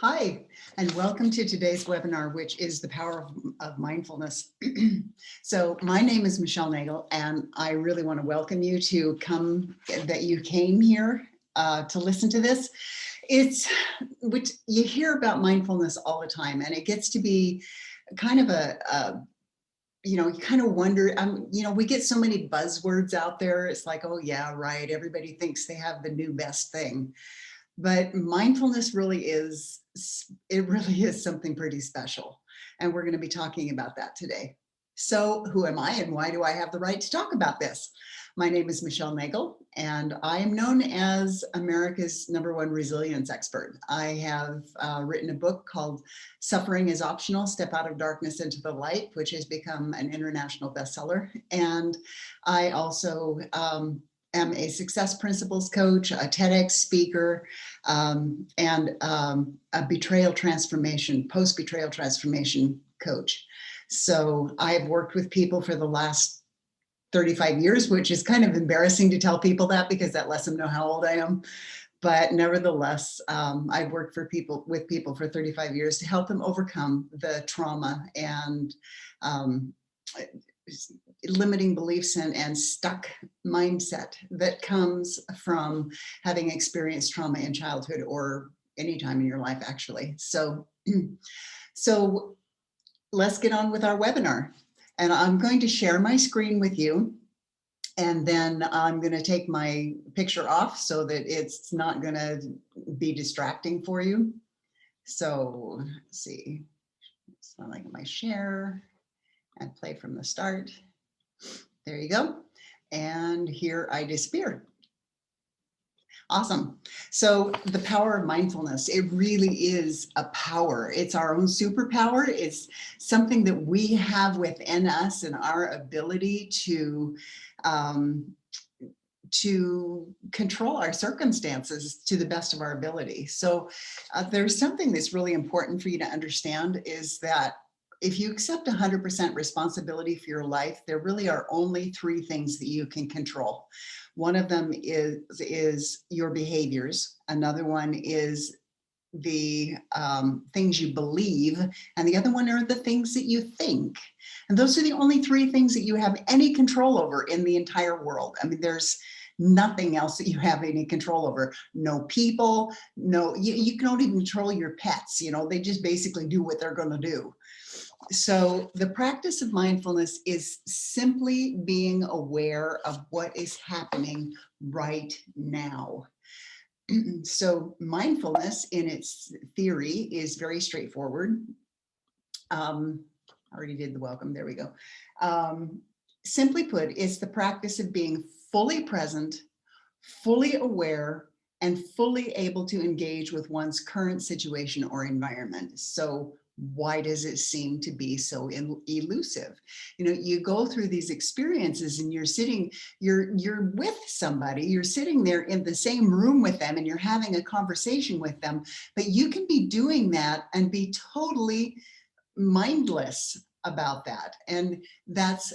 Hi, and welcome to today's webinar, which is the power of mindfulness. So my name is Michelle Nagel, and I really want to welcome you to that you came here to listen to this. Which you hear about mindfulness all the time, and it gets to be kind of you kind of wonder, we get so many buzzwords out there. It's like, oh yeah, right. Everybody thinks they have the new best thing. But mindfulness it really is something pretty special. And we're going to be talking about that today. So who am I and why do I have the right to talk about this? My name is Michelle Nagel, and I am known as America's #1 resilience expert. I have written a book called Suffering is Optional, Step Out of Darkness into the Light, which has become an international bestseller. And I also am a success principles coach, a TEDx speaker, and a post-betrayal transformation coach. So I've worked with people for the last 35 years, which is kind of embarrassing to tell people that because that lets them know how old I am. But nevertheless, I've worked with people for 35 years to help them overcome the trauma and limiting beliefs and stuck mindset that comes from having experienced trauma in childhood or any time in your life, actually. So let's get on with our webinar. And I'm going to share my screen with you. And then I'm going to take my picture off so that it's not going to be distracting for you. So let's see. It's not like my share and play from the start. There you go. And here I disappear. Awesome. So the power of mindfulness, it really is a power. It's our own superpower. It's something that we have within us and our ability to control our circumstances to the best of our ability. So there's something that's really important for you to understand is that if you accept 100% responsibility for your life, there really are only 3 things that you can control. One of them is your behaviors. Another one is the things you believe, and the other one are the things that you think. And those are the only 3 things that you have any control over in the entire world. I mean, there's nothing else that you have any control over. No people, you don't even control your pets. They just basically do what they're going to do. So the practice of mindfulness is simply being aware of what is happening right now. So mindfulness in its theory is very straightforward. I already did the welcome. There we go. Simply put, it's the practice of being fully present, fully aware, and fully able to engage with one's current situation or environment. So why does it seem to be so elusive? You go through these experiences and you're with somebody, you're sitting there in the same room with them and you're having a conversation with them, but you can be doing that and be totally mindless about that. And that's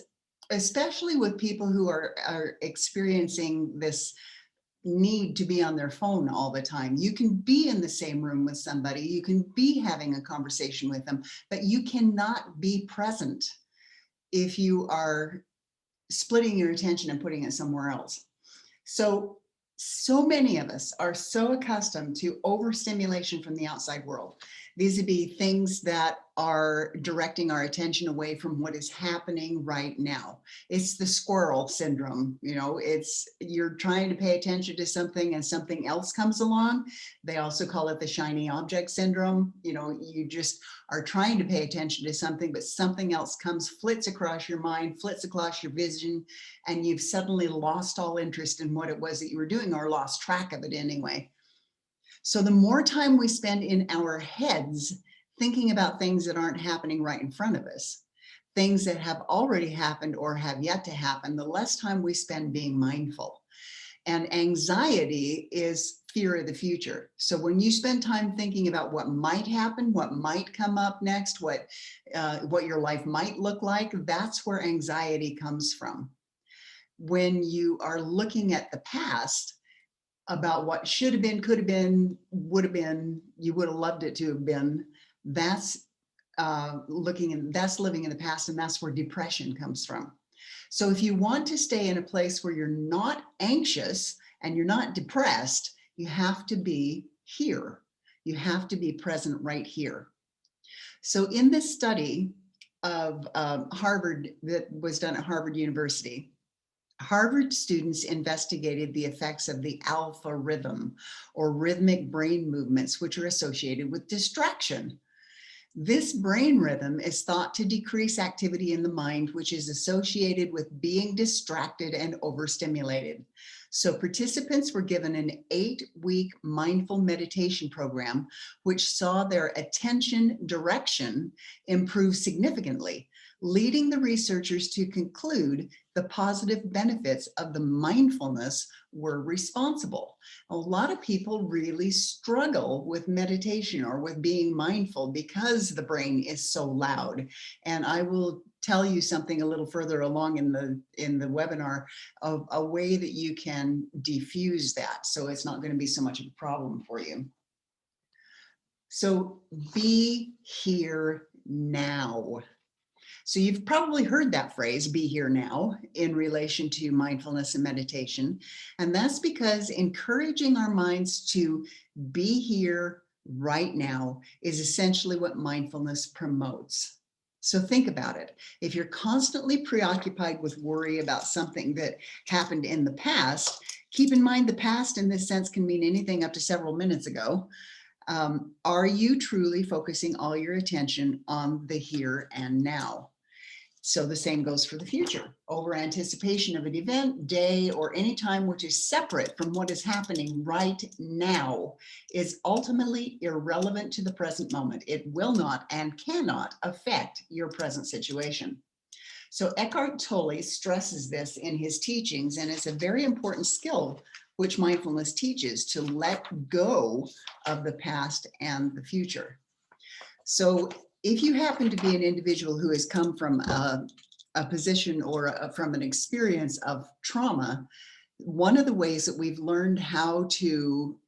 especially with people who are experiencing this need to be on their phone all the time. You can be in the same room with somebody, you can be having a conversation with them, but you cannot be present if you are splitting your attention and putting it somewhere else. So many of us are so accustomed to overstimulation from the outside world. These would be things that are directing our attention away from what is happening right now. It's the squirrel syndrome. You're trying to pay attention to something and something else comes along. They also call it the shiny object syndrome. You just are trying to pay attention to something, but something else flits across your mind, flits across your vision, and you've suddenly lost all interest in what it was that you were doing, or lost track of it anyway. So the more time we spend in our heads thinking about things that aren't happening right in front of us, things that have already happened or have yet to happen, the less time we spend being mindful. And anxiety is fear of the future. So when you spend time thinking about what might happen, what might come up next, what your life might look like, that's where anxiety comes from. When you are looking at the past, about what should have been, could have been, would have been, you would have loved it to have been, that's that's living in the past, and that's where depression comes from. So if you want to stay in a place where you're not anxious and you're not depressed, you have to be here. You have to be present right here. So in this study of Harvard that was done at Harvard University, Harvard students investigated the effects of the alpha rhythm, or rhythmic brain movements, which are associated with distraction. This brain rhythm is thought to decrease activity in the mind, which is associated with being distracted and overstimulated. So participants were given an 8-week mindful meditation program, which saw their attention direction improve significantly, leading the researchers to conclude the positive benefits of the mindfulness were responsible. A lot of people really struggle with meditation or with being mindful because the brain is so loud. And I will tell you something a little further along in the webinar of a way that you can diffuse that, so it's not going to be so much of a problem for you. So be here now. So you've probably heard that phrase, be here now, in relation to mindfulness and meditation. And that's because encouraging our minds to be here right now is essentially what mindfulness promotes. So think about it. If you're constantly preoccupied with worry about something that happened in the past, keep in mind the past in this sense can mean anything up to several minutes ago. Are you truly focusing all your attention on the here and now? So the same goes for the future. Over anticipation of an event, day, or any time which is separate from what is happening right now is ultimately irrelevant to the present moment. It will not and cannot affect your present situation. So Eckhart Tolle stresses this in his teachings, and it's a very important skill which mindfulness teaches, to let go of the past and the future. So if you happen to be an individual who has come from a position or from an experience of trauma, one of the ways that we've learned how to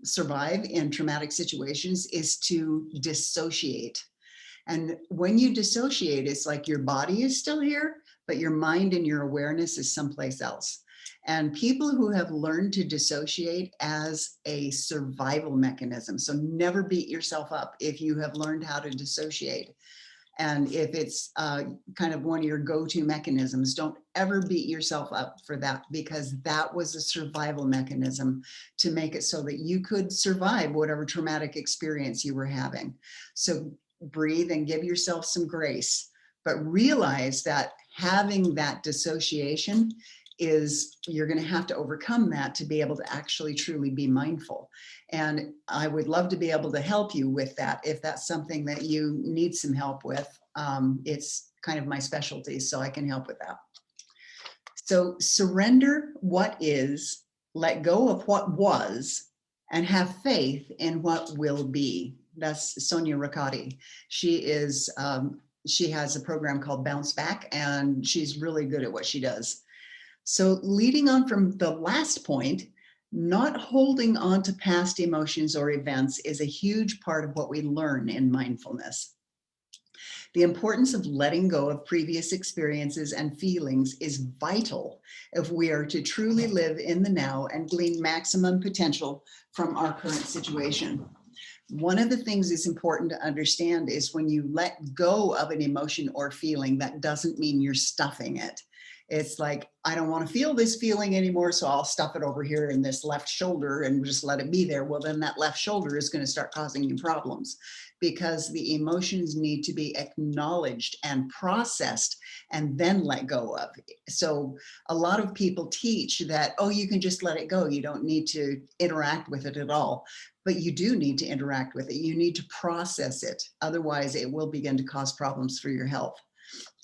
survive in traumatic situations is to dissociate. And when you dissociate, it's like your body is still here, but your mind and your awareness is someplace else. And people who have learned to dissociate as a survival mechanism, so never beat yourself up if you have learned how to dissociate. And if it's kind of one of your go-to mechanisms, don't ever beat yourself up for that, because that was a survival mechanism to make it so that you could survive whatever traumatic experience you were having. So breathe and give yourself some grace, but realize that having that dissociation is, you're going to have to overcome that to be able to actually truly be mindful. And I would love to be able to help you with that if that's something that you need some help with. It's kind of my specialty, so I can help with that. So surrender what is, let go of what was, and have faith in what will be. That's Sonia Riccati. She has a program called Bounce Back, and she's really good at what she does. So leading on from the last point, not holding on to past emotions or events is a huge part of what we learn in mindfulness. The importance of letting go of previous experiences and feelings is vital if we are to truly live in the now and glean maximum potential from our current situation. One of the things that's important to understand is when you let go of an emotion or feeling, that doesn't mean you're stuffing it. It's like, I don't want to feel this feeling anymore, so I'll stuff it over here in this left shoulder and just let it be there. Well, then that left shoulder is going to start causing you problems, because the emotions need to be acknowledged and processed and then let go of. So a lot of people teach that, oh, you can just let it go. You don't need to interact with it at all. But you do need to interact with it. You need to process it. Otherwise, it will begin to cause problems for your health.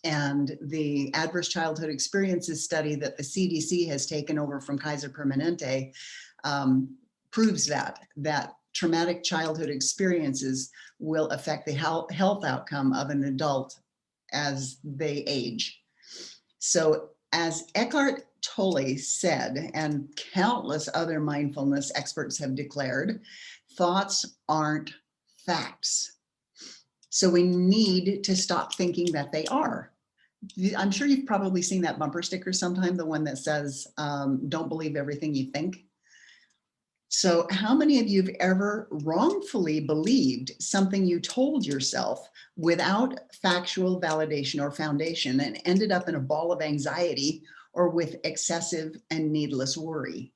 And the adverse childhood experiences study that the CDC has taken over from Kaiser Permanente proves that traumatic childhood experiences will affect the health outcome of an adult as they age. So As Eckhart Tolle said, and countless other mindfulness experts have declared, thoughts aren't facts. So we need to stop thinking that they are. I'm sure you've probably seen that bumper sticker sometime, the one that says, don't believe everything you think. So how many of you have ever wrongfully believed something you told yourself without factual validation or foundation and ended up in a ball of anxiety or with excessive and needless worry?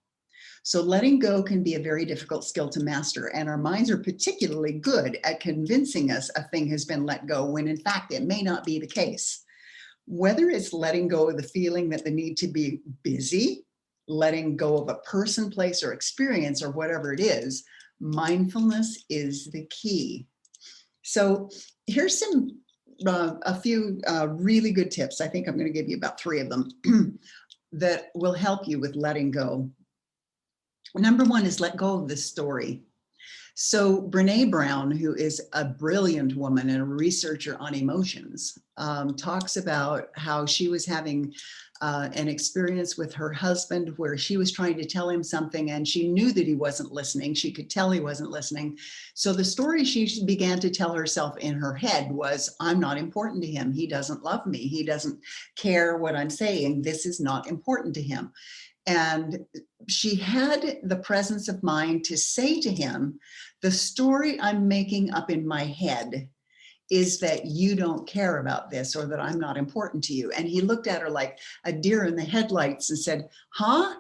So letting go can be a very difficult skill to master, and our minds are particularly good at convincing us a thing has been let go when in fact it may not be the case. Whether it's letting go of the feeling that the need to be busy, letting go of a person, place, or experience, or whatever it is, mindfulness is the key. So here's a few really good tips. I think I'm going to give you about 3 of them that will help you with letting go. Number 1 is let go of the story. So Brene Brown, who is a brilliant woman and a researcher on emotions, talks about how she was having an experience with her husband where she was trying to tell him something and she knew that he wasn't listening. She could tell he wasn't listening. So the story she began to tell herself in her head was, I'm not important to him. He doesn't love me. He doesn't care what I'm saying. This is not important to him. And she had the presence of mind to say to him, the story I'm making up in my head is that you don't care about this or that I'm not important to you. And he looked at her like a deer in the headlights and said, huh?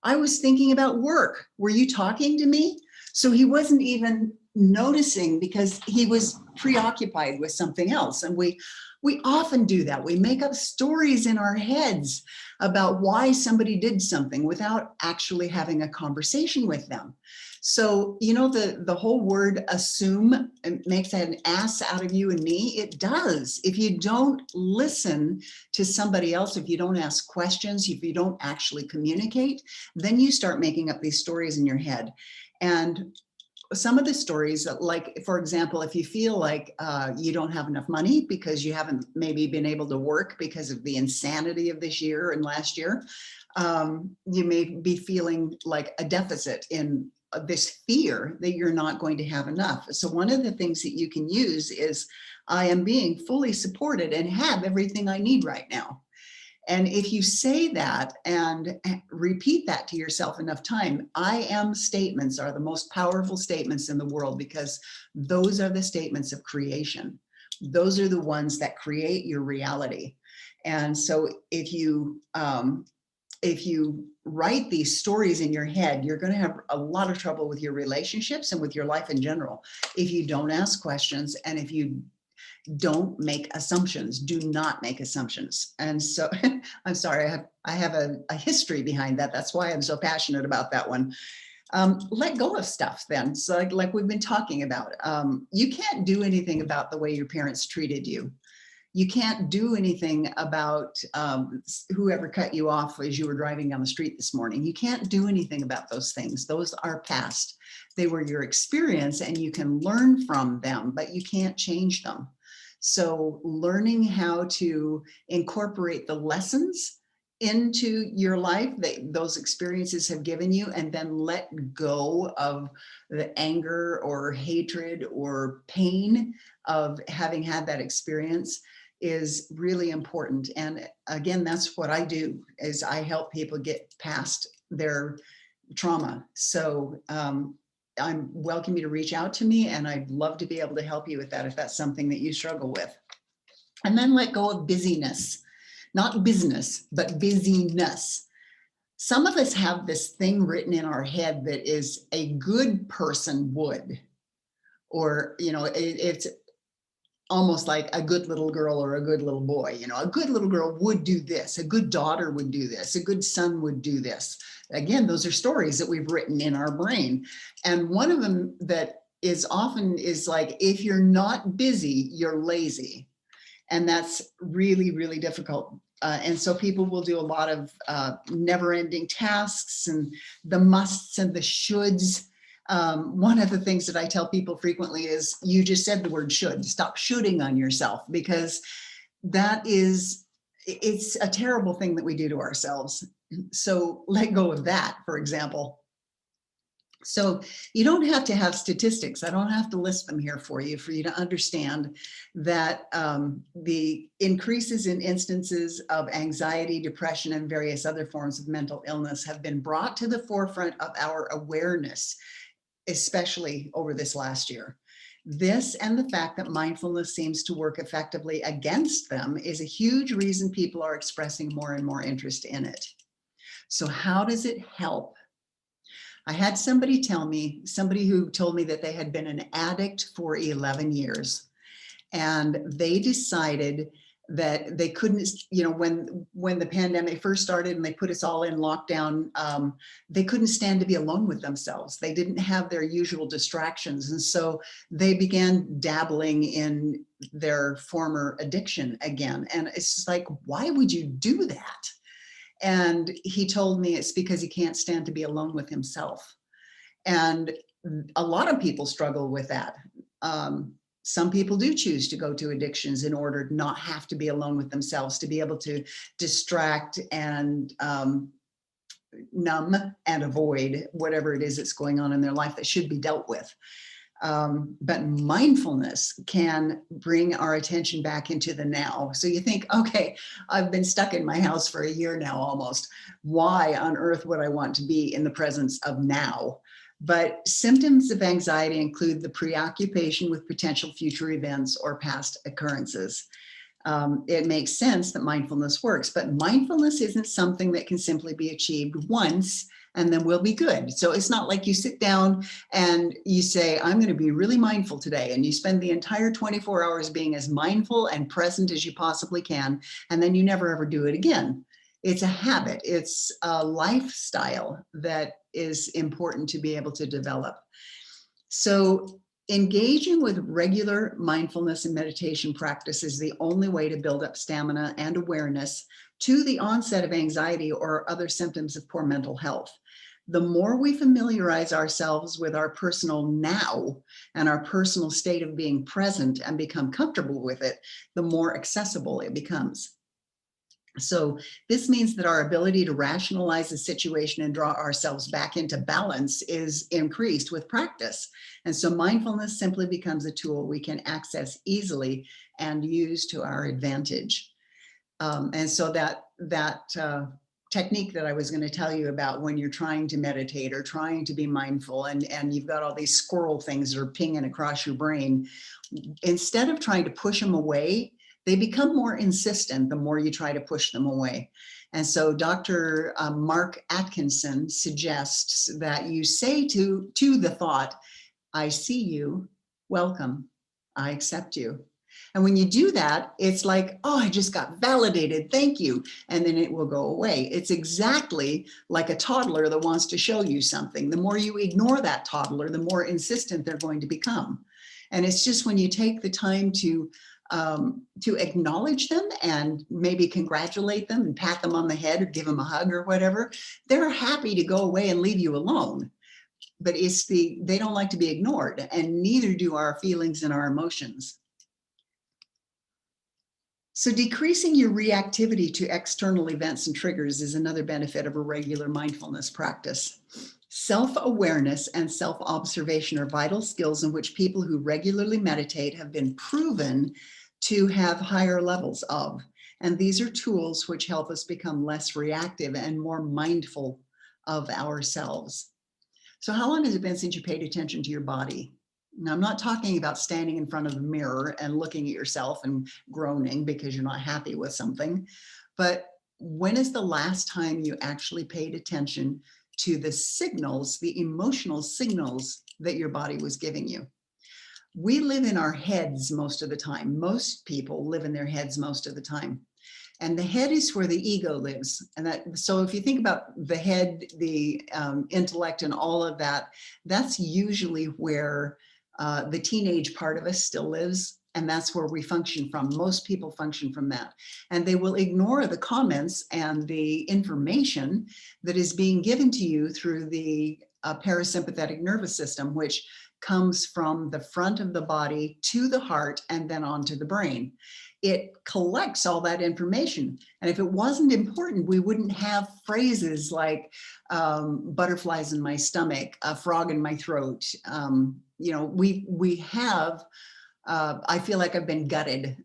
I was thinking about work. Were you talking to me? So he wasn't even noticing because he was preoccupied with something else. And we often do that. We make up stories in our heads about why somebody did something without actually having a conversation with them. So, you know, the whole word assume makes an ass out of you and me. It does. If you don't listen to somebody else, if you don't ask questions, if you don't actually communicate, then you start making up these stories in your head. And some of the stories, like, for example, if you feel like you don't have enough money because you haven't maybe been able to work because of the insanity of this year and last year, you may be feeling like a deficit in this fear that you're not going to have enough. So one of the things that you can use is, I am being fully supported and have everything I need right now. And if you say that and repeat that to yourself enough time, I am statements are the most powerful statements in the world because those are the statements of creation. Those are the ones that create your reality. And so if you write these stories in your head, you're going to have a lot of trouble with your relationships and with your life in general. If you don't ask questions and if you don't make assumptions, do not make assumptions. And so I'm sorry, I have a history behind that. That's why I'm so passionate about that one. Let go of stuff then. So like we've been talking about, you can't do anything about the way your parents treated you. You can't do anything about whoever cut you off as you were driving down the street this morning. You can't do anything about those things. Those are past. They were your experience and you can learn from them, but you can't change them. So learning how to incorporate the lessons into your life that those experiences have given you, and then let go of the anger or hatred or pain of having had that experience is really important. And again, that's what I do, is I help people get past their trauma. So I'm welcome you to reach out to me, and I'd love to be able to help you with that if that's something that you struggle with. And then let go of busyness, not business, but busyness. Some of us have this thing written in our head that is a good person would, or, you know, it's almost like a good little girl or a good little boy. You know, a good little girl would do this, a good daughter would do this, a good son would do this. Again, those are stories that we've written in our brain. And one of them that is often is like, if you're not busy, you're lazy. And that's really, really difficult. And so people will do a lot of never-ending tasks and the musts and the shoulds. One of the things that I tell people frequently is, you just said the word should. Stop shooting on yourself, because that is it's a terrible thing that we do to ourselves. So let go of that, for example. So you don't have to have statistics. I don't have to list them here for you to understand that the increases in instances of anxiety, depression, and various other forms of mental illness have been brought to the forefront of our awareness, especially over this last year. This and the fact that mindfulness seems to work effectively against them is a huge reason people are expressing more and more interest in it. So how does it help? I had somebody who told me that they had been an addict for 11 years, and they decided that they couldn't, when the pandemic first started and they put us all in lockdown, they couldn't stand to be alone with themselves. They didn't have their usual distractions. And so they began dabbling in their former addiction again. And it's just like, why would you do that? And he told me it's because he can't stand to be alone with himself. And a lot of people struggle with that. Some people do choose to go to addictions in order to not have to be alone with themselves, to be able to distract and numb and avoid whatever it is that's going on in their life that should be dealt with. But mindfulness can bring our attention back into the now. So you think, okay, I've been stuck in my house for a year now almost. Why on earth would I want to be in the presence of now? But symptoms of anxiety include the preoccupation with potential future events or past occurrences. It makes sense that mindfulness works, but mindfulness isn't something that can simply be achieved once and then we'll be good. So it's not like you sit down and you say, I'm going to be really mindful today. And you spend the entire 24 hours being as mindful and present as you possibly can. And then you never ever do it again. It's a habit. It's a lifestyle that is important to be able to develop. So engaging with regular mindfulness and meditation practice is the only way to build up stamina and awareness to the onset of anxiety or other symptoms of poor mental health. The more we familiarize ourselves with our personal now and our personal state of being present and become comfortable with it, the more accessible it becomes. So this means that our ability to rationalize the situation and draw ourselves back into balance is increased with practice. And so mindfulness simply becomes a tool we can access easily and use to our advantage. And so that technique that I was going to tell you about when you're trying to meditate or trying to be mindful and you've got all these squirrel things that are pinging across your brain, instead of trying to push them away, they become more insistent the more you try to push them away. And so Dr. Mark Atkinson suggests that you say to the thought, I see you, welcome, I accept you. And when you do that, it's like, oh, I just got validated, thank you. And then it will go away. It's exactly like a toddler that wants to show you something. The more you ignore that toddler, the more insistent they're going to become. And it's just when you take the time to acknowledge them and maybe congratulate them and pat them on the head or give them a hug or whatever, they're happy to go away and leave you alone. But they don't like to be ignored, and neither do our feelings and our emotions. So decreasing your reactivity to external events and triggers is another benefit of a regular mindfulness practice. Self-awareness and self-observation are vital skills in which people who regularly meditate have been proven to have higher levels of. And these are tools which help us become less reactive and more mindful of ourselves. So how long has it been since you paid attention to your body? Now, I'm not talking about standing in front of a mirror and looking at yourself and groaning because you're not happy with something, but when is the last time you actually paid attention to the signals, the emotional signals that your body was giving you? We live in our heads most of the time. Most people live in their heads most of the time. And the head is where the ego lives. And so if you think about the head, the intellect and all of that, that's usually where the teenage part of us still lives. And that's where we function from. Most people function from that. And they will ignore the comments and the information that is being given to you through the parasympathetic nervous system, which comes from the front of the body to the heart and then onto the brain. it collects all that information. And if it wasn't important, we wouldn't have phrases like butterflies in my stomach, a frog in my throat. We have, I feel like I've been gutted.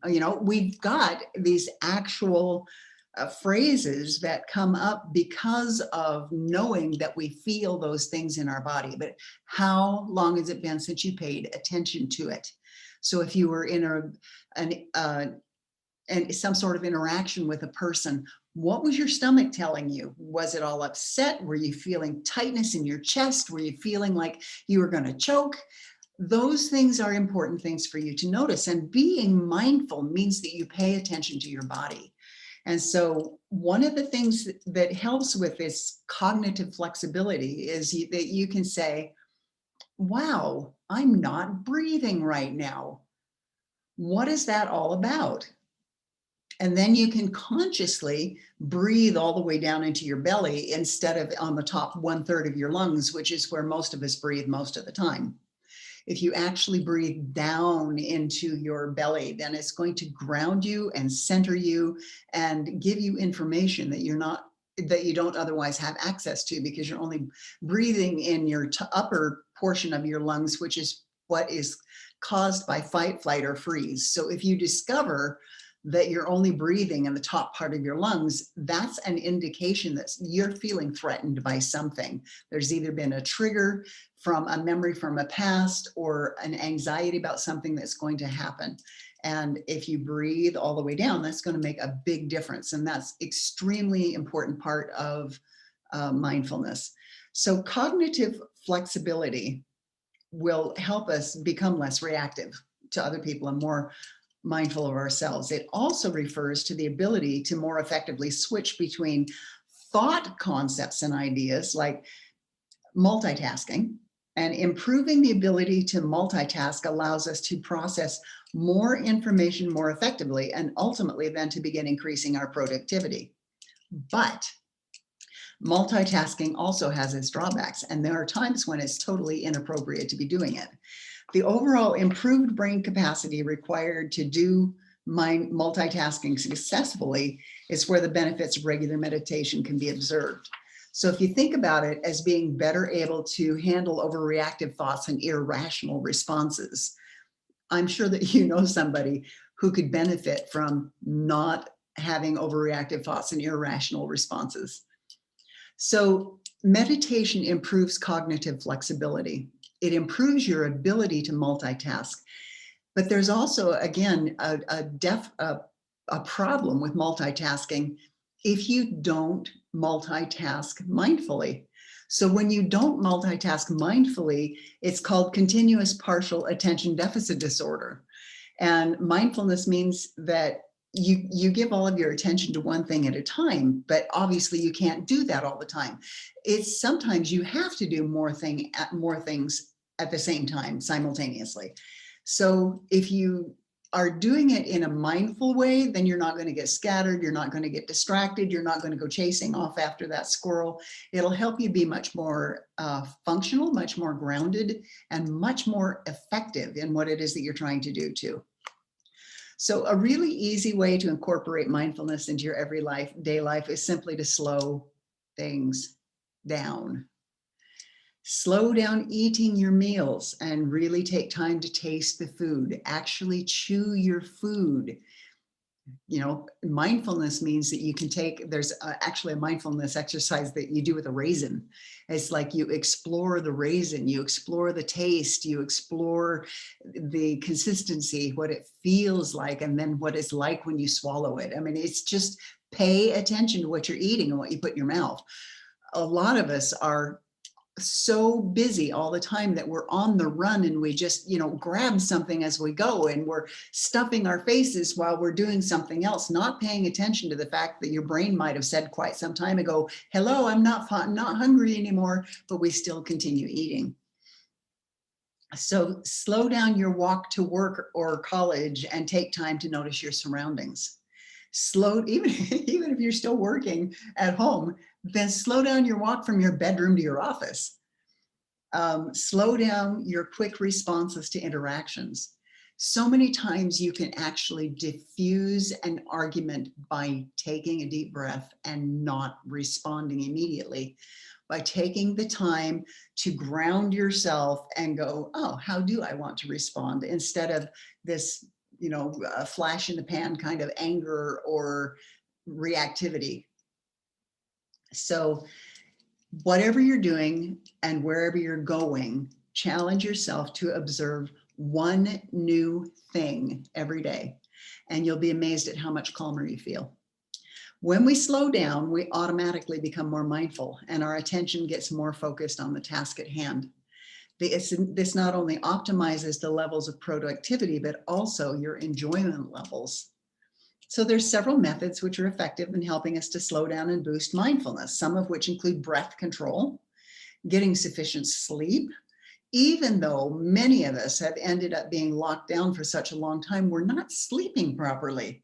We've got these actual phrases that come up because of knowing that we feel those things in our body. But how long has it been since you paid attention to it? So if you were in some sort of interaction with a person, what was your stomach telling you? Was it all upset? Were you feeling tightness in your chest? Were you feeling like you were going to choke? Those things are important things for you to notice. And being mindful means that you pay attention to your body. And so one of the things that helps with this cognitive flexibility is that you can say, wow, I'm not breathing right now. What is that all about? And then you can consciously breathe all the way down into your belly instead of on the top 1/3 of your lungs, which is where most of us breathe most of the time. If you actually breathe down into your belly, then it's going to ground you and center you and give you information that you don't otherwise have access to, because you're only breathing in your upper portion of your lungs, which is what is caused by fight, flight, or freeze. So if you discover that you're only breathing in the top part of your lungs, that's an indication that you're feeling threatened by something. There's either been a trigger from a memory from a past or an anxiety about something that's going to happen. And if you breathe all the way down, that's going to make a big difference. And that's extremely important part of mindfulness. So cognitive flexibility will help us become less reactive to other people and more mindful of ourselves. It also refers to the ability to more effectively switch between thought concepts and ideas like multitasking. And improving the ability to multitask allows us to process more information more effectively and ultimately then to begin increasing our productivity. But multitasking also has its drawbacks, and there are times when it's totally inappropriate to be doing it. The overall improved brain capacity required to do multitasking successfully is where the benefits of regular meditation can be observed. So if you think about it as being better able to handle overreactive thoughts and irrational responses, I'm sure that you know somebody who could benefit from not having overreactive thoughts and irrational responses. So meditation improves cognitive flexibility. It improves your ability to multitask. But there's also, again, a problem with multitasking if you don't multitask mindfully. So when you don't multitask mindfully, it's called continuous partial attention deficit disorder. And mindfulness means that you give all of your attention to one thing at a time, but obviously you can't do that all the time. It's sometimes you have to do more things at the same time simultaneously. So if you are doing it in a mindful way, then you're not going to get scattered, you're not going to get distracted, you're not going to go chasing off after that squirrel. It'll help you be much more functional, much more grounded, and much more effective in what it is that you're trying to do too. So a really easy way to incorporate mindfulness into your everyday life is simply to slow things down. Slow down eating your meals and really take time to taste the food. Actually chew your food. Mindfulness means that you can there's actually a mindfulness exercise that you do with a raisin. It's like you explore the raisin, you explore the taste, you explore the consistency, what it feels like, and then what it's like when you swallow it. I mean, it's just pay attention to what you're eating and what you put in your mouth. A lot of us are so busy all the time that we're on the run and we just, grab something as we go and we're stuffing our faces while we're doing something else, not paying attention to the fact that your brain might have said quite some time ago, hello, I'm not hungry anymore, but we still continue eating. So slow down your walk to work or college and take time to notice your surroundings. Even if you're still working at home, then slow down your walk from your bedroom to your office. Slow down your quick responses to interactions. So many times you can actually diffuse an argument by taking a deep breath and not responding immediately, by taking the time to ground yourself and go, oh, how do I want to respond? Instead of this, flash in the pan kind of anger or reactivity. So whatever you're doing and wherever you're going, challenge yourself to observe one new thing every day, and you'll be amazed at how much calmer you feel. When we slow down, we automatically become more mindful and our attention gets more focused on the task at hand. This not only optimizes the levels of productivity, but also your enjoyment levels. So there's several methods which are effective in helping us to slow down and boost mindfulness, some of which include breath control, getting sufficient sleep. Even though many of us have ended up being locked down for such a long time, we're not sleeping properly.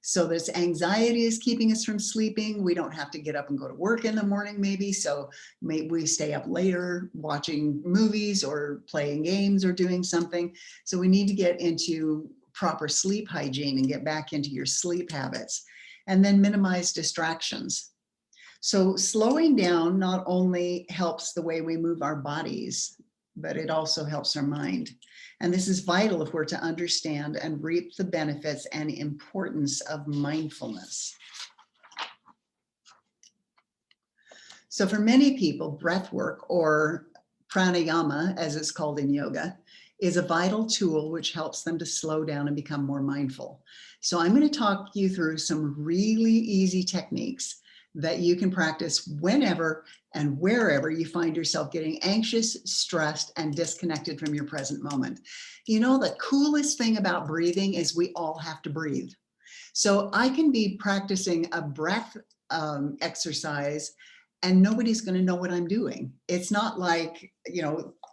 So this anxiety is keeping us from sleeping. We don't have to get up and go to work in the morning maybe. So maybe we stay up later watching movies or playing games or doing something. So we need to get into proper sleep hygiene and get back into your sleep habits, and then minimize distractions. So slowing down not only helps the way we move our bodies, but it also helps our mind. And this is vital if we're to understand and reap the benefits and importance of mindfulness. So for many people, breath work, or pranayama, as it's called in yoga, is a vital tool which helps them to slow down and become more mindful. So I'm going to talk you through some really easy techniques that you can practice whenever and wherever you find yourself getting anxious, stressed, and disconnected from your present moment. You know, the coolest thing about breathing is we all have to breathe. So I can be practicing a breath exercise and nobody's going to know what I'm doing. It's not like,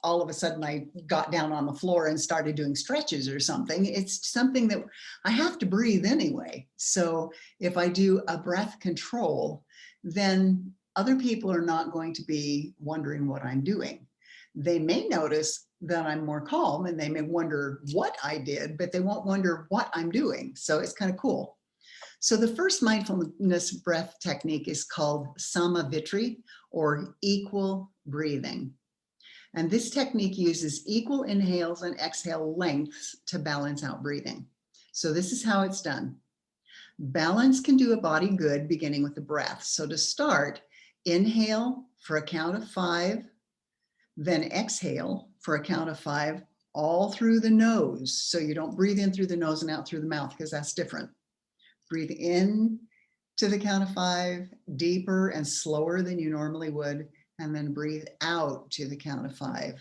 all of a sudden I got down on the floor and started doing stretches or something. It's something that I have to breathe anyway. So if I do a breath control, then other people are not going to be wondering what I'm doing. They may notice that I'm more calm and they may wonder what I did, but they won't wonder what I'm doing. So it's kind of cool. So the first mindfulness breath technique is called samavitri, or equal breathing. And this technique uses equal inhales and exhale lengths to balance out breathing. So this is how it's done. Balance can do a body good, beginning with the breath. So to start, inhale for a count of 5, then exhale for a count of 5, all through the nose. So you don't breathe in through the nose and out through the mouth, because that's different. Breathe in to the count of 5, deeper and slower than you normally would, and then breathe out to the count of 5.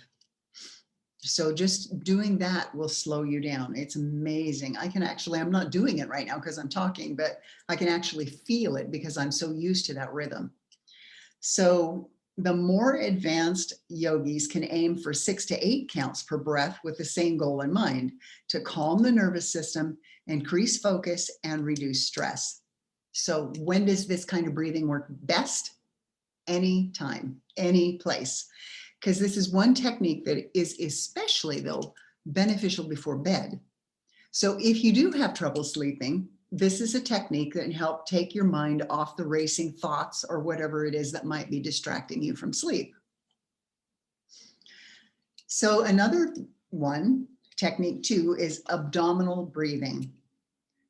So just doing that will slow you down. It's amazing. I'm not doing it right now because I'm talking, but I can actually feel it because I'm so used to that rhythm. So the more advanced yogis can aim for 6 to 8 counts per breath with the same goal in mind: to calm the nervous system, increase focus, and reduce stress. So when does this kind of breathing work best? Anytime, any place. Because this is one technique that is especially, though, beneficial before bed. So if you do have trouble sleeping, this is a technique that can help take your mind off the racing thoughts or whatever it is that might be distracting you from sleep. So another one, technique 2, is abdominal breathing.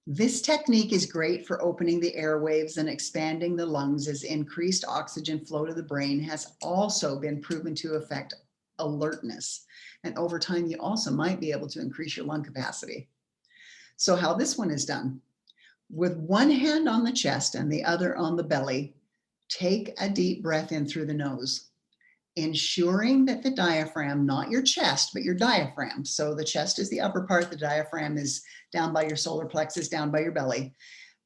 This technique is great for opening the airwaves and expanding the lungs, as increased oxygen flow to the brain has also been proven to affect alertness. And over time, you also might be able to increase your lung capacity. So how this one is done: with one hand on the chest and the other on the belly, take a deep breath in through the nose, ensuring that the diaphragm, not your chest, but your diaphragm. So the chest is the upper part, the diaphragm is down by your solar plexus, down by your belly.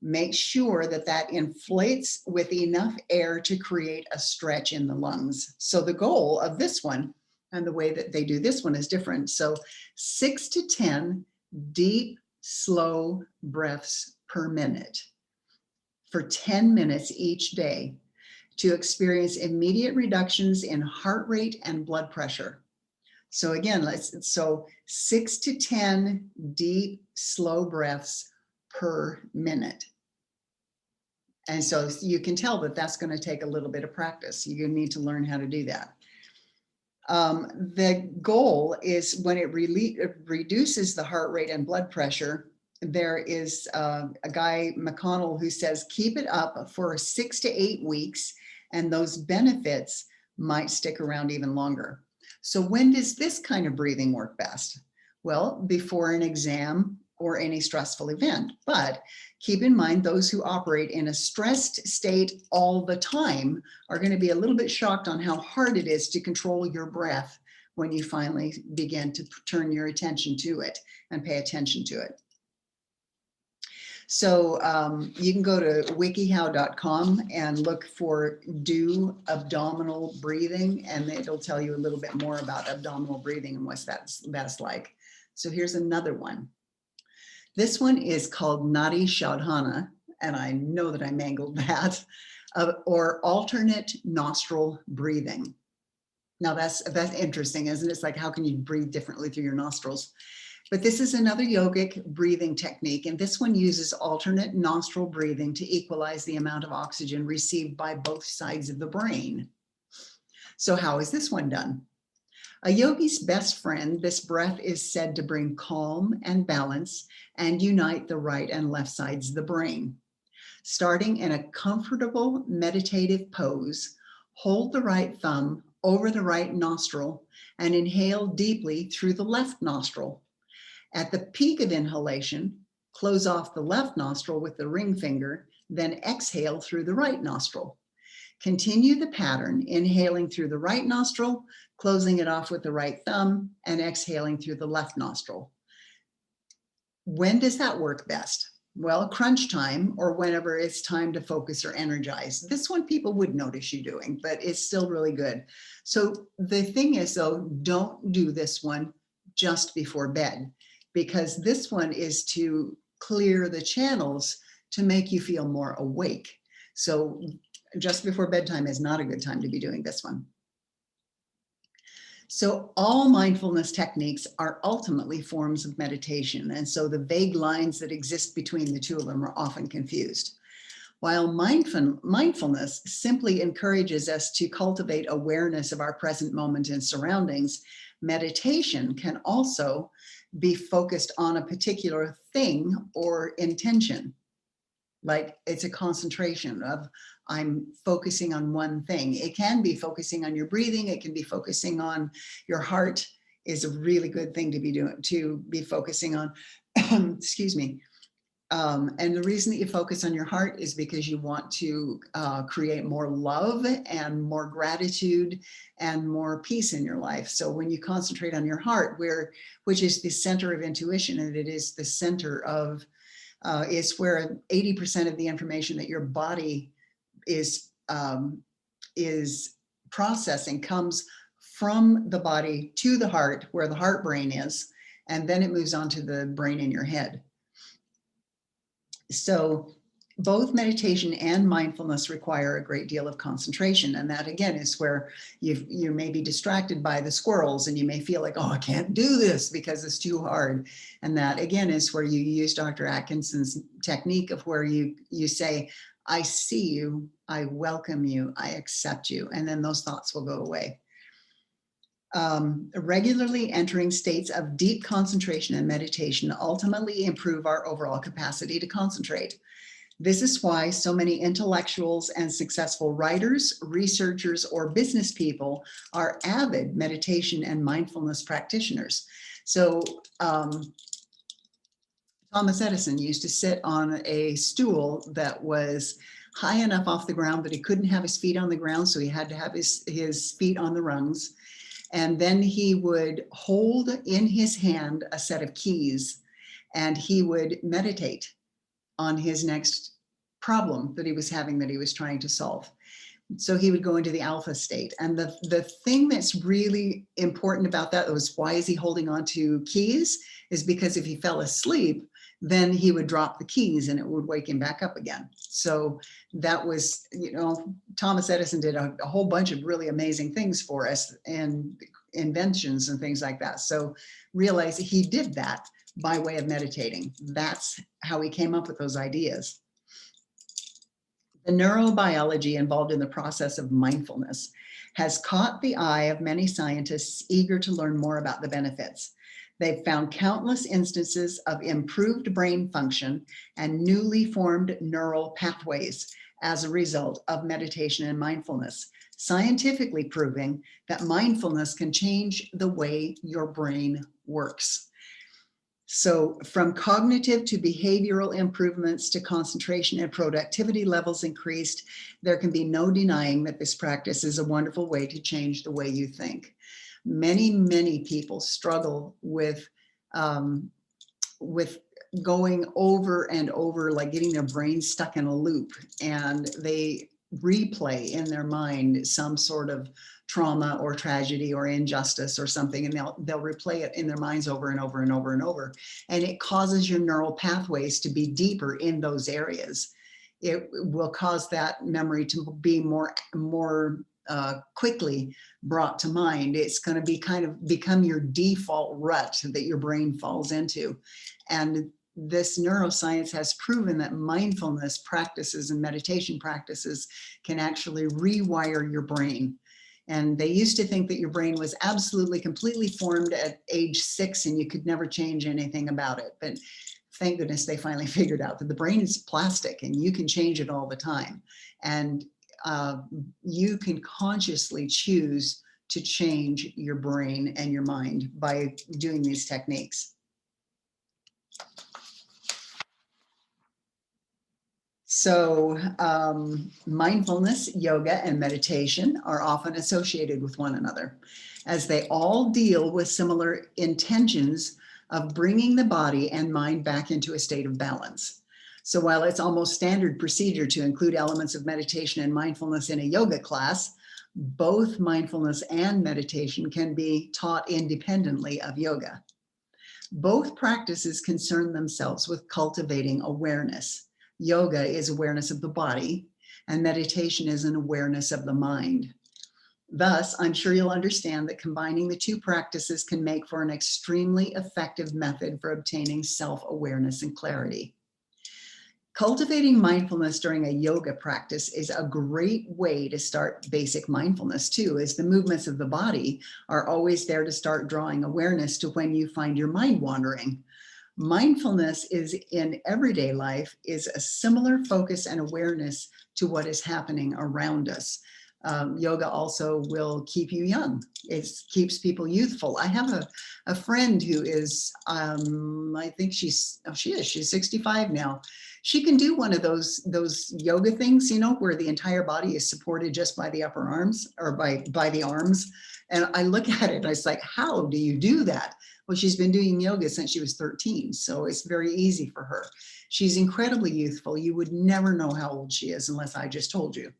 Make sure that that inflates with enough air to create a stretch in the lungs. So the goal of this one, and the way that they do this one, is different. So 6 to 10 deep, slow breaths per minute for 10 minutes each day, to experience immediate reductions in heart rate and blood pressure. So again, so 6 to 10 deep, slow breaths per minute. And so you can tell that that's going to take a little bit of practice. You need to learn how to do that. The goal is when it reduces the heart rate and blood pressure. There is a guy, McConnell, who says keep it up for 6 to 8 weeks, and those benefits might stick around even longer. So when does this kind of breathing work best? Well, before an exam or any stressful event. But keep in mind, those who operate in a stressed state all the time are going to be a little bit shocked on how hard it is to control your breath when you finally begin to turn your attention to it and pay attention to it. So you can go to wikihow.com and look for do abdominal breathing, and it'll tell you a little bit more about abdominal breathing and what that's like. So here's another one. This one is called Nadi Shodhana, and I know that I mangled that, or alternate nostril breathing. Now that's interesting, isn't it? It's like, how can you breathe differently through your nostrils? But this is another yogic breathing technique, and this one uses alternate nostril breathing to equalize the amount of oxygen received by both sides of the brain. So how is this one done? A yogi's best friend, this breath is said to bring calm and balance and unite the right and left sides of the brain. Starting in a comfortable meditative pose, hold the right thumb over the right nostril and inhale deeply through the left nostril. At the peak of inhalation, close off the left nostril with the ring finger, then exhale through the right nostril. Continue the pattern, inhaling through the right nostril, closing it off with the right thumb, and exhaling through the left nostril. When does that work best? Well, crunch time, or whenever it's time to focus or energize. This one people would notice you doing, but it's still really good. So the thing is, though, don't do this one just before bed, because this one is to clear the channels to make you feel more awake. So just before bedtime is not a good time to be doing this one. So all mindfulness techniques are ultimately forms of meditation. And so the vague lines that exist between the two of them are often confused. While mindfulness simply encourages us to cultivate awareness of our present moment and surroundings, meditation can also be focused on a particular thing or intention. Like it's a concentration of, I'm focusing on one thing. It can be focusing on your breathing. It can be focusing on your heart is a really good thing to be focusing on. Excuse me. And the reason that you focus on your heart is because you want to create more love and more gratitude and more peace in your life. So when you concentrate on your heart, which is the center of intuition, and it is the center of is where 80% of the information that your body is processing comes from the body to the heart, where the heart brain is, and then it moves on to the brain in your head. So both meditation and mindfulness require a great deal of concentration. And that, again, is where you may be distracted by the squirrels and you may feel like, oh, I can't do this because it's too hard. And that, again, is where you use Dr. Atkinson's technique of where you say, I see you, I welcome you, I accept you. And then those thoughts will go away. Regularly entering states of deep concentration and meditation ultimately improve our overall capacity to concentrate. This is why so many intellectuals and successful writers, researchers, or business people are avid meditation and mindfulness practitioners. So Thomas Edison used to sit on a stool that was high enough off the ground, but he couldn't have his feet on the ground, so he had to have his feet on the rungs. And then he would hold in his hand a set of keys, and he would meditate on his next problem that he was having, that he was trying to solve. So he would go into the alpha state. And the thing that's really important about that was, why is he holding on to keys? Is because if he fell asleep, then he would drop the keys and it would wake him back up again. So that was, Thomas Edison did a whole bunch of really amazing things for us. And inventions and things like that. So realize he did that by way of meditating. That's how he came up with those ideas. The neurobiology involved in the process of mindfulness has caught the eye of many scientists eager to learn more about the benefits. They've found countless instances of improved brain function and newly formed neural pathways as a result of meditation and mindfulness, scientifically proving that mindfulness can change the way your brain works. So from cognitive to behavioral improvements to concentration and productivity levels increased, there can be no denying that this practice is a wonderful way to change the way you think. Many people struggle with going over and over, like getting their brain stuck in a loop, and they replay in their mind some sort of trauma or tragedy or injustice or something, and they'll replay it in their minds over and over and over and over, and it causes your neural pathways to be deeper in those areas. It will cause that memory to be more quickly brought to mind. It's going to be become your default rut that your brain falls into. And this neuroscience has proven that mindfulness practices and meditation practices can actually rewire your brain. And they used to think that your brain was absolutely completely formed at age 6 and you could never change anything about it. But thank goodness they finally figured out that the brain is plastic and you can change it all the time. And you can consciously choose to change your brain and your mind by doing these techniques. So mindfulness, yoga, and meditation are often associated with one another, as they all deal with similar intentions of bringing the body and mind back into a state of balance. So while it's almost standard procedure to include elements of meditation and mindfulness in a yoga class, both mindfulness and meditation can be taught independently of yoga. Both practices concern themselves with cultivating awareness. Yoga is awareness of the body, and meditation is an awareness of the mind. Thus, I'm sure you'll understand that combining the two practices can make for an extremely effective method for obtaining self-awareness and clarity. Cultivating mindfulness during a yoga practice is a great way to start basic mindfulness too, as the movements of the body are always there to start drawing awareness to when you find your mind wandering. Mindfulness is in everyday life is a similar focus and awareness to what is happening around us. Yoga also will keep you young. It keeps people youthful. I have a friend who is, I think she's 65 now. She can do one of those yoga things, you know, where the entire body is supported just by the upper arms or by the arms. And I look at it and I was like, how do you do that? Well, she's been doing yoga since she was 13, so it's very easy for her. She's incredibly youthful. You would never know how old she is unless I just told you.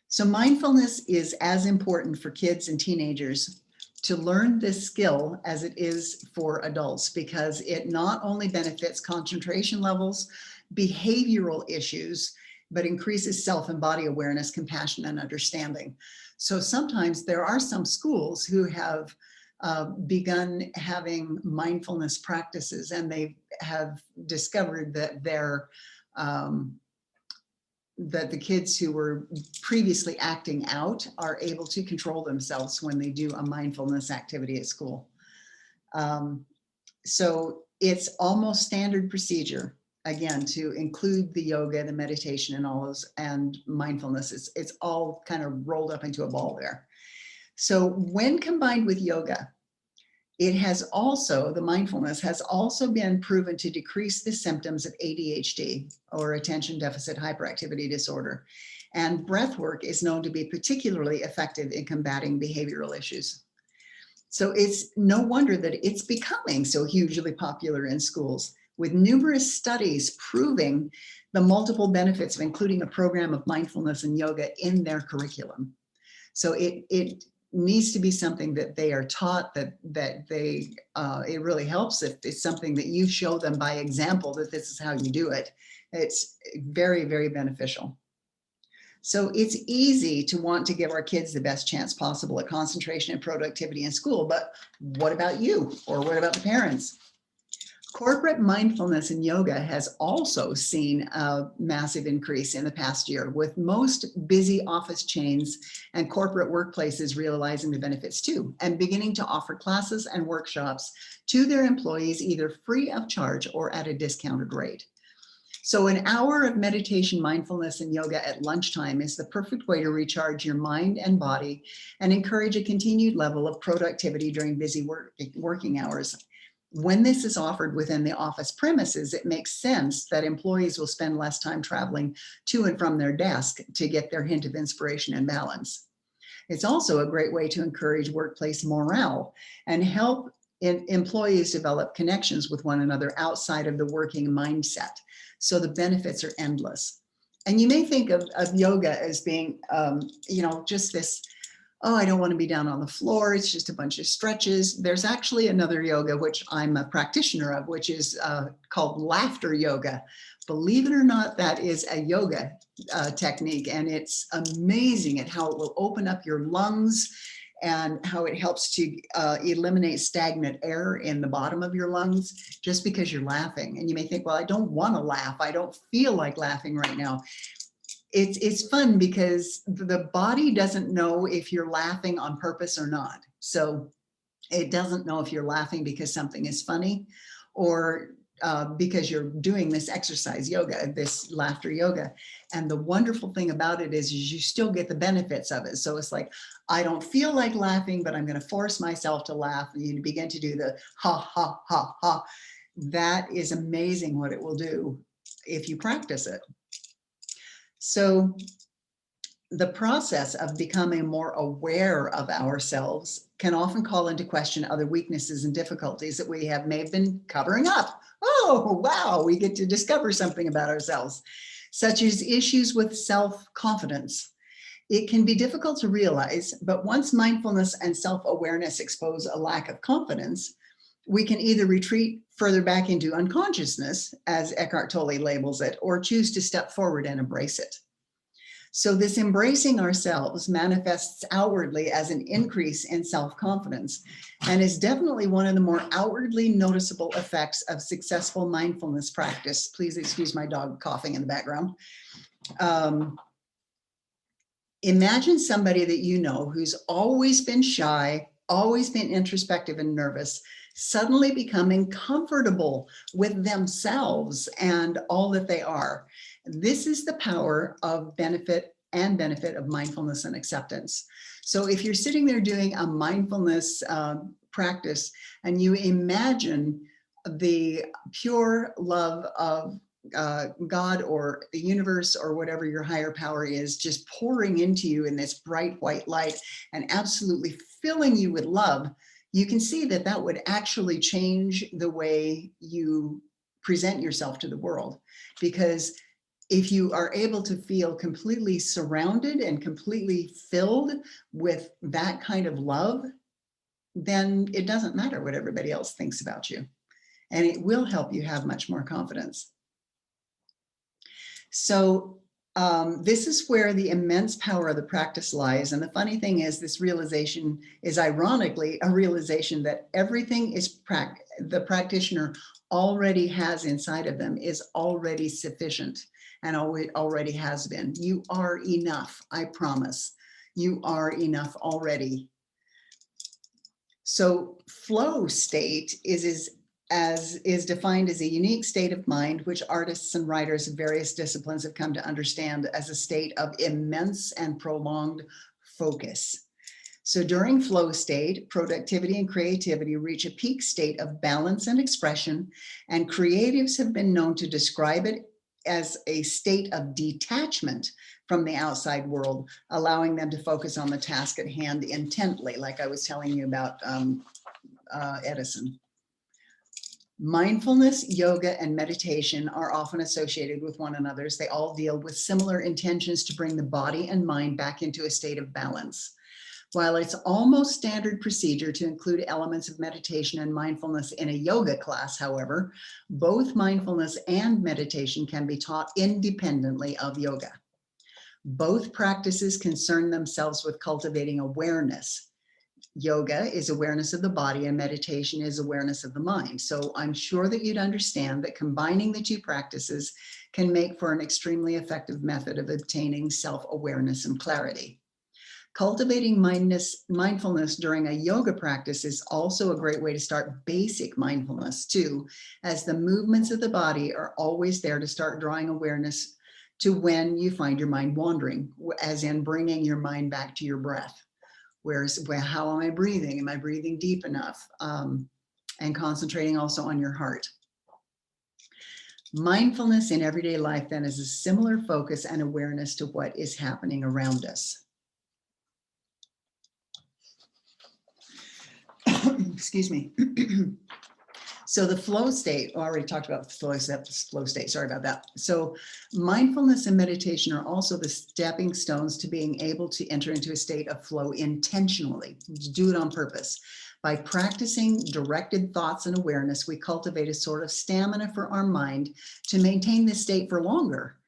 So mindfulness is as important for kids and teenagers to learn this skill as it is for adults, because it not only benefits concentration levels, behavioral issues, but increases self and body awareness, compassion, and understanding. So sometimes there are some schools who have begun having mindfulness practices, and they have discovered that that the kids who were previously acting out are able to control themselves when they do a mindfulness activity at school. So it's almost standard procedure, again, to include the yoga, the meditation, and all those, and mindfulness. It's all kind of rolled up into a ball there. So when combined with yoga, the mindfulness has also been proven to decrease the symptoms of ADHD, or attention deficit hyperactivity disorder. And breath work is known to be particularly effective in combating behavioral issues. So it's no wonder that it's becoming so hugely popular in schools, with numerous studies proving the multiple benefits of including a program of mindfulness and yoga in their curriculum. So it needs to be something that they are taught, that it really helps if it's something that you show them by example, that this is how you do it. It's very, very beneficial. So it's easy to want to give our kids the best chance possible at concentration and productivity in school, but what about you? Or what about the parents? Corporate mindfulness in yoga has also seen a massive increase in the past year, with most busy office chains and corporate workplaces realizing the benefits too, and beginning to offer classes and workshops to their employees either free of charge or at a discounted rate. So an hour of meditation, mindfulness, and yoga at lunchtime is the perfect way to recharge your mind and body and encourage a continued level of productivity during busy working hours. When this is offered within the office premises, it makes sense that employees will spend less time traveling to and from their desk to get their hint of inspiration and balance. It's also a great way to encourage workplace morale and help employees develop connections with one another outside of the working mindset. So the benefits are endless. And you may think of yoga as being, just this, oh, I don't want to be down on the floor. It's just a bunch of stretches. There's actually another yoga, which I'm a practitioner of, which is called laughter yoga. Believe it or not, that is a yoga technique, and it's amazing at how it will open up your lungs and how it helps to eliminate stagnant air in the bottom of your lungs just because you're laughing. And you may think, well, I don't want to laugh. I don't feel like laughing right now. It's fun because the body doesn't know if you're laughing on purpose or not. So it doesn't know if you're laughing because something is funny or because you're doing this exercise yoga, this laughter yoga. And the wonderful thing about it is you still get the benefits of it. So it's like, I don't feel like laughing, but I'm going to force myself to laugh. And you begin to do the ha, ha, ha, ha. That is amazing what it will do if you practice it. So the process of becoming more aware of ourselves can often call into question other weaknesses and difficulties that we may have been covering up. Oh, wow, we get to discover something about ourselves, such as issues with self-confidence. It can be difficult to realize, but once mindfulness and self-awareness expose a lack of confidence, we can either retreat further back into unconsciousness, as Eckhart Tolle labels it, or choose to step forward and embrace it. So this embracing ourselves manifests outwardly as an increase in self-confidence and is definitely one of the more outwardly noticeable effects of successful mindfulness practice. Please excuse my dog coughing in the background. Imagine somebody that you know who's always been shy, always been introspective and nervous, suddenly becoming comfortable with themselves and all that they are. This is the power of benefit of mindfulness and acceptance. So if you're sitting there doing a mindfulness practice and you imagine the pure love of God or the universe or whatever your higher power is just pouring into you in this bright white light and absolutely filling you with love, you can see that that would actually change the way you present yourself to the world. Because if you are able to feel completely surrounded and completely filled with that kind of love, then it doesn't matter what everybody else thinks about you. And it will help you have much more confidence. So this is where the immense power of the practice lies. And the funny thing is, this realization is ironically a realization that everything is the practitioner already has inside of them is already sufficient and already has been. You are enough, I promise. You are enough already. So flow state is defined as a unique state of mind, which artists and writers of various disciplines have come to understand as a state of immense and prolonged focus. So during flow state, productivity and creativity reach a peak state of balance and expression, and creatives have been known to describe it as a state of detachment from the outside world, allowing them to focus on the task at hand intently, like I was telling you about Edison. Mindfulness, yoga, and meditation are often associated with one another, as they all deal with similar intentions to bring the body and mind back into a state of balance. While it's almost standard procedure to include elements of meditation and mindfulness in a yoga class, however, both mindfulness and meditation can be taught independently of yoga. Both practices concern themselves with cultivating awareness. Yoga is awareness of the body and meditation is awareness of the mind. So I'm sure that you'd understand that combining the two practices can make for an extremely effective method of obtaining self-awareness and clarity. Cultivating mindfulness during a yoga practice is also a great way to start basic mindfulness too, as the movements of the body are always there to start drawing awareness to when you find your mind wandering, as in bringing your mind back to your breath. How am I breathing? Am I breathing deep enough? And concentrating also on your heart. Mindfulness in everyday life then is a similar focus and awareness to what is happening around us. Excuse me. So the flow state, I already talked about the flow state, sorry about that. So mindfulness and meditation are also the stepping stones to being able to enter into a state of flow intentionally, do it on purpose. By practicing directed thoughts and awareness, we cultivate a sort of stamina for our mind to maintain this state for longer,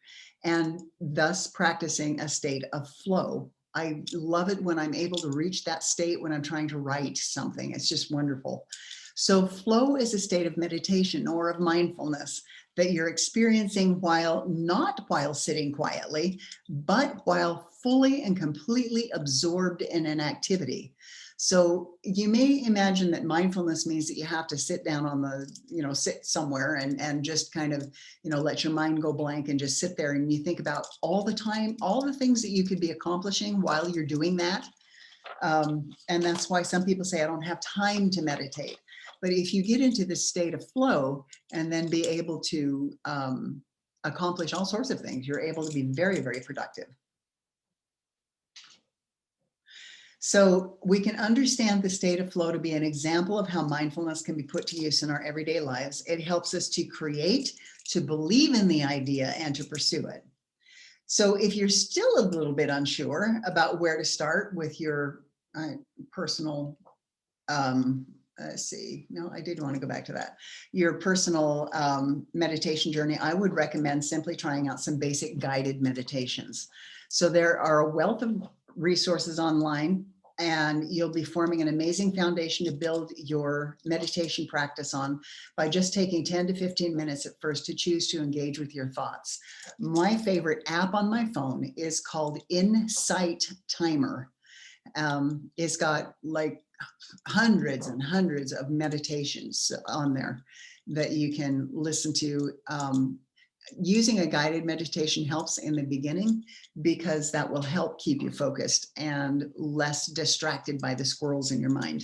and thus practicing a state of flow. I love it when I'm able to reach that state when I'm trying to write something. It's just wonderful. So flow is a state of meditation or of mindfulness that you're experiencing not while sitting quietly, but while fully and completely absorbed in an activity. So you may imagine that mindfulness means that you have to sit down on the, sit somewhere and just kind of, let your mind go blank and just sit there and you think about all the time, all the things that you could be accomplishing while you're doing that. And that's why some people say, I don't have time to meditate. But if you get into this state of flow and then be able to accomplish all sorts of things, you're able to be very, very productive. So we can understand the state of flow to be an example of how mindfulness can be put to use in our everyday lives. It helps us to create, to believe in the idea, and to pursue it. So if you're still a little bit unsure about where to start with your personal, let's see, no, I did want to go back to that. Your personal meditation journey, I would recommend simply trying out some basic guided meditations. So there are a wealth of resources online, and you'll be forming an amazing foundation to build your meditation practice on by just taking 10 to 15 minutes at first to choose to engage with your thoughts. My favorite app on my phone is called Insight Timer. It's got like hundreds and hundreds of meditations on there that you can listen to. Using a guided meditation helps in the beginning because that will help keep you focused and less distracted by the squirrels in your mind.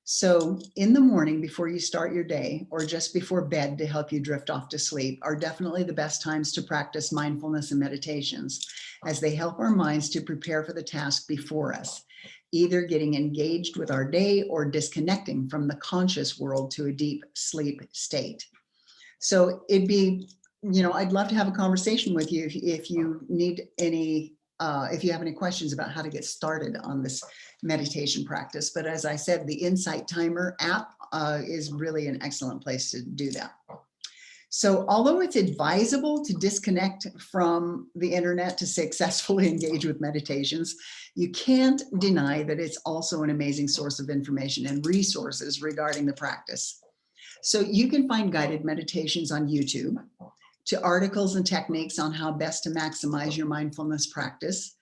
So in the morning before you start your day, or just before bed to help you drift off to sleep, are definitely the best times to practice mindfulness and meditations, as they help our minds to prepare for the task before us, either getting engaged with our day or disconnecting from the conscious world to a deep sleep state. So it'd be, I'd love to have a conversation with you if you need any, if you have any questions about how to get started on this meditation practice. But as I said, the Insight Timer app is really an excellent place to do that. So although it's advisable to disconnect from the internet to successfully engage with meditations, you can't deny that it's also an amazing source of information and resources regarding the practice. So you can find guided meditations on YouTube, to articles and techniques on how best to maximize your mindfulness practice.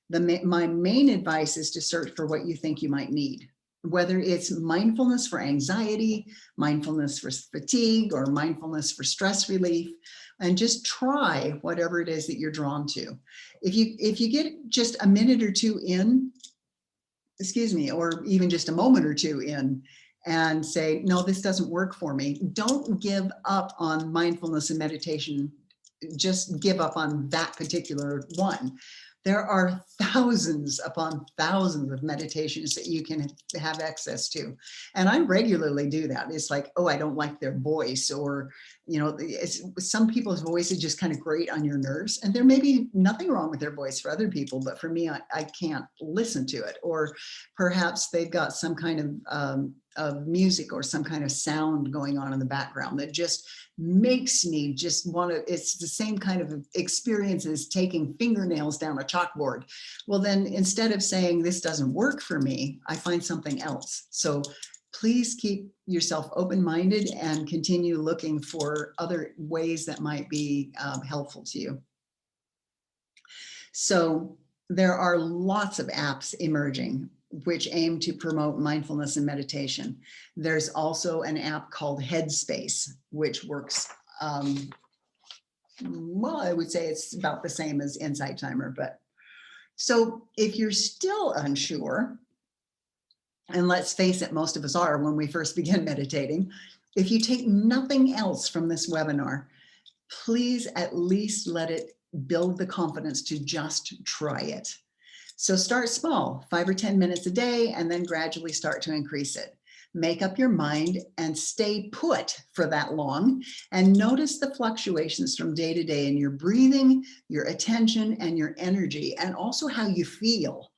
My main advice is to search for what you think you might need, whether it's mindfulness for anxiety, mindfulness for fatigue, or mindfulness for stress relief, and just try whatever it is that you're drawn to. If you get just a minute or two in, or even just a moment or two in, and say, no, this doesn't work for me, don't give up on mindfulness and meditation. Just give up on that particular one. There are thousands upon thousands of meditations that you can have access to. And I regularly do that. It's like, oh, I don't like their voice, or, some people's voices just kind of grate on your nerves. And there may be nothing wrong with their voice for other people, but for me, I can't listen to it. Or perhaps they've got some kind of of music or some kind of sound going on in the background that just makes me just want to, it's the same kind of experience as taking fingernails down a chalkboard. Well, then instead of saying this doesn't work for me, I find something else. So please keep yourself open-minded and continue looking for other ways that might be helpful to you. So there are lots of apps emerging which aim to promote mindfulness and meditation. There's also an app called Headspace, which works, well, I would say it's about the same as Insight Timer. But so if you're still unsure, and let's face it, most of us are when we first begin meditating, if you take nothing else from this webinar, please at least let it build the confidence to just try it. So start small, 5 or 10 minutes a day, and then gradually start to increase it. Make up your mind and stay put for that long, and notice the fluctuations from day to day in your breathing, your attention, and your energy, and also how you feel.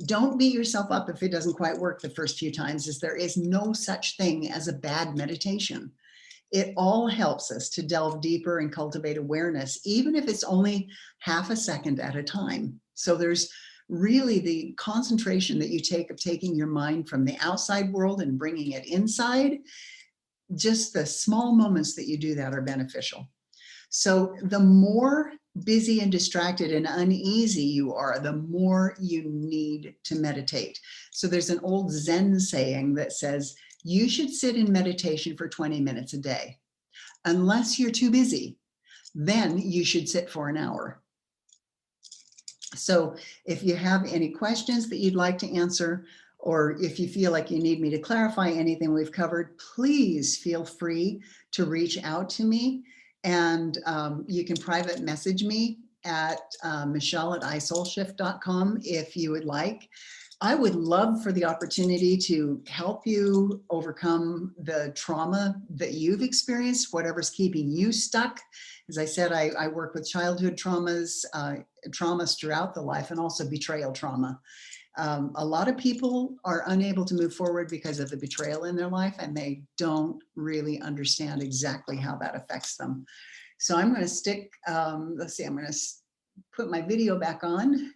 Don't beat yourself up if it doesn't quite work the first few times, as there is no such thing as a bad meditation. It all helps us to delve deeper and cultivate awareness, even if it's only half a second at a time. So there's really the concentration that you take of taking your mind from the outside world and bringing it inside. Just the small moments that you do that are beneficial. So the more busy and distracted and uneasy you are, the more you need to meditate. So there's an old Zen saying that says, you should sit in meditation for 20 minutes a day. Unless you're too busy, then you should sit for an hour. So if you have any questions that you'd like to answer, or if you feel like you need me to clarify anything we've covered, please feel free to reach out to me. And you can private message me at michelle@isoulshift.com if you would like. I would love for the opportunity to help you overcome the trauma that you've experienced, whatever's keeping you stuck. As I said, I work with childhood traumas, traumas throughout the life, and also betrayal trauma. A lot of people are unable to move forward because of the betrayal in their life, and they don't really understand exactly how that affects them. So I'm going to stick, let's see, I'm going to put my video back on,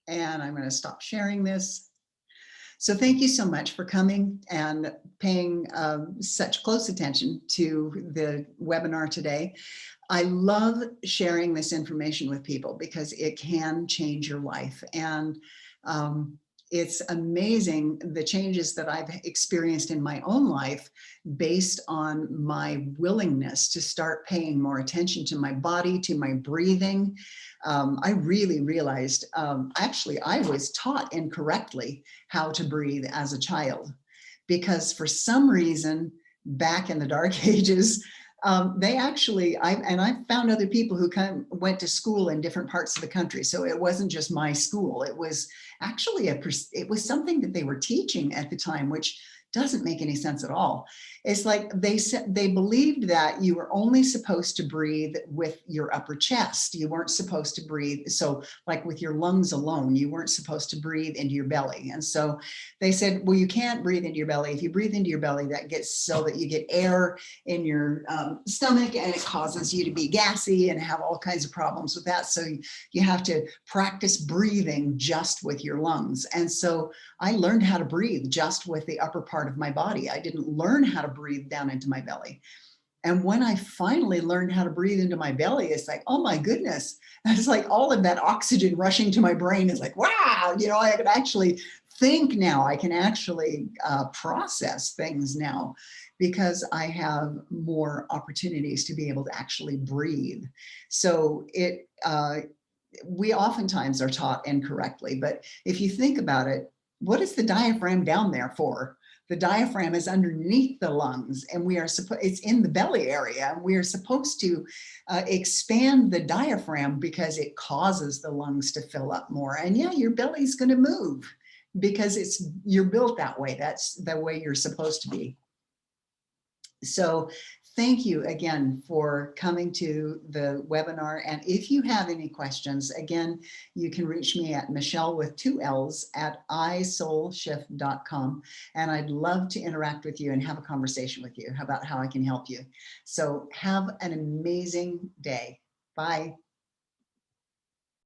and I'm going to stop sharing this. So thank you so much for coming and paying such close attention to the webinar today. I love sharing this information with people because it can change your life. And it's amazing the changes that I've experienced in my own life based on my willingness to start paying more attention to my body, to my breathing. I really realized, actually, I was taught incorrectly how to breathe as a child, because for some reason, back in the dark ages, they actually, I've found other people who went to school in different parts of the country. So it wasn't just my school. It was actually, it was something that they were teaching at the time, which doesn't make any sense at all. It's like they believed that you were only supposed to breathe with your upper chest. You weren't supposed to breathe. So like with your lungs alone, you weren't supposed to breathe into your belly. And so they said, well, you can't breathe into your belly. If you breathe into your belly, that gets so that you get air in your stomach, and it causes you to be gassy and have all kinds of problems with that. So you have to practice breathing just with your lungs. And so I learned how to breathe just with the upper part of my body. I didn't learn how to breathe down into my belly. And when I finally learned how to breathe into my belly, it's like, oh my goodness. It's like all of that oxygen rushing to my brain is like, wow, I can actually think now. I can actually process things now because I have more opportunities to be able to actually breathe. So we oftentimes are taught incorrectly, but if you think about it, what is the diaphragm down there for? The diaphragm is underneath the lungs, and it's in the belly area. And we are supposed to expand the diaphragm because it causes the lungs to fill up more. And yeah, your belly's going to move because you're built that way. That's the way you're supposed to be. So Thank you again for coming to the webinar. And if you have any questions, again, you can reach me at Michelle with 2 L's at isoulshift.com. And I'd love to interact with you and have a conversation with you about how I can help you. So have an amazing day. Bye.